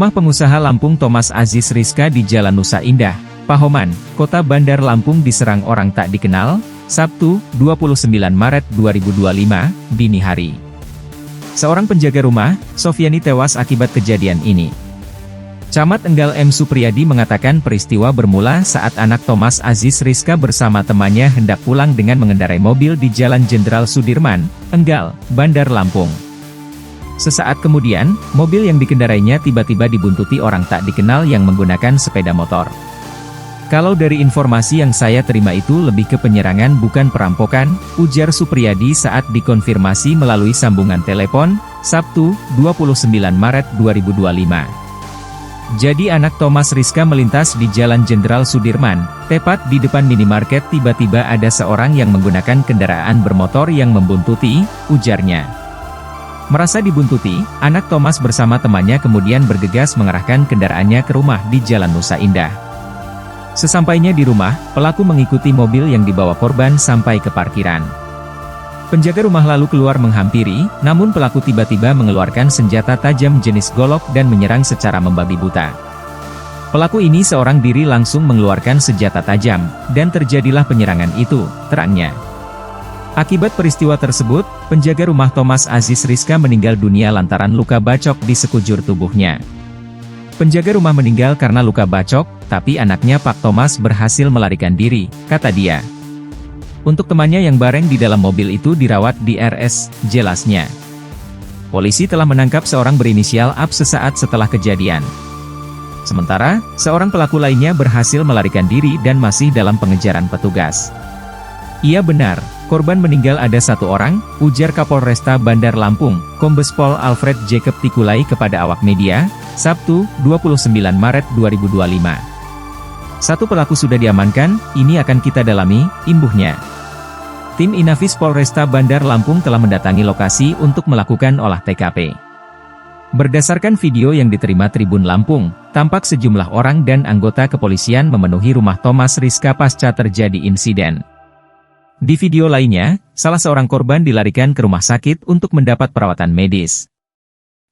Rumah pengusaha Lampung Thomas Aziz Rizka di Jalan Nusa Indah, Pahoman, Kota Bandar Lampung diserang orang tak dikenal, Sabtu, 29 Maret 2025, dini hari. Seorang penjaga rumah, Sofiani tewas akibat kejadian ini. Camat Enggal M. Supriyadi mengatakan peristiwa bermula saat anak Thomas Aziz Rizka bersama temannya hendak pulang dengan mengendarai mobil di Jalan Jenderal Sudirman, Enggal, Bandar Lampung. Sesaat kemudian, mobil yang dikendarainya tiba-tiba dibuntuti orang tak dikenal yang menggunakan sepeda motor. Kalau dari informasi yang saya terima itu lebih ke penyerangan bukan perampokan, ujar Supriyadi saat dikonfirmasi melalui sambungan telepon, Sabtu, 29 Maret 2025. Jadi anak Thomas Rizka melintas di Jalan Jenderal Sudirman, tepat di depan minimarket tiba-tiba ada seorang yang menggunakan kendaraan bermotor yang membuntuti, ujarnya. Merasa dibuntuti, anak Thomas bersama temannya kemudian bergegas mengarahkan kendaraannya ke rumah di Jalan Nusa Indah. Sesampainya di rumah, pelaku mengikuti mobil yang dibawa korban sampai ke parkiran. Penjaga rumah lalu keluar menghampiri, namun pelaku tiba-tiba mengeluarkan senjata tajam jenis golok dan menyerang secara membabi buta. Pelaku ini seorang diri langsung mengeluarkan senjata tajam, dan terjadilah penyerangan itu, terangnya. Akibat peristiwa tersebut, penjaga rumah Thomas Aziz Rizka meninggal dunia lantaran luka bacok di sekujur tubuhnya. Penjaga rumah meninggal karena luka bacok, tapi anaknya Pak Thomas berhasil melarikan diri, kata dia. Untuk temannya yang bareng di dalam mobil itu dirawat di RS, jelasnya. Polisi telah menangkap seorang berinisial AB sesaat setelah kejadian. Sementara, seorang pelaku lainnya berhasil melarikan diri dan masih dalam pengejaran petugas. Iya benar, korban meninggal ada satu orang, ujar Kapolresta Bandar Lampung, Kombes Pol Alfred Jacob Tikulai kepada awak media, Sabtu, 29 Maret 2025. Satu pelaku sudah diamankan, ini akan kita dalami, imbuhnya. Tim Inafis Polresta Bandar Lampung telah mendatangi lokasi untuk melakukan olah TKP. Berdasarkan video yang diterima Tribun Lampung, tampak sejumlah orang dan anggota kepolisian memenuhi rumah Thomas Rizka pasca terjadi insiden. Di video lainnya, salah seorang korban dilarikan ke rumah sakit untuk mendapat perawatan medis.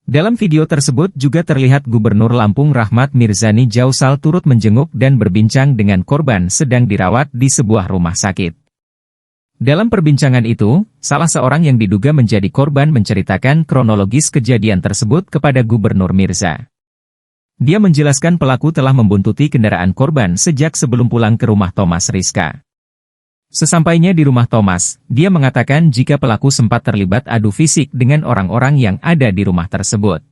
Dalam video tersebut juga terlihat Gubernur Lampung Rahmat Mirzani Jausal turut menjenguk dan berbincang dengan korban sedang dirawat di sebuah rumah sakit. Dalam perbincangan itu, salah seorang yang diduga menjadi korban menceritakan kronologis kejadian tersebut kepada Gubernur Mirza. Dia menjelaskan pelaku telah membuntuti kendaraan korban sejak sebelum pulang ke rumah Thomas Rizka. Sesampainya di rumah Thomas, dia mengatakan jika pelaku sempat terlibat adu fisik dengan orang-orang yang ada di rumah tersebut.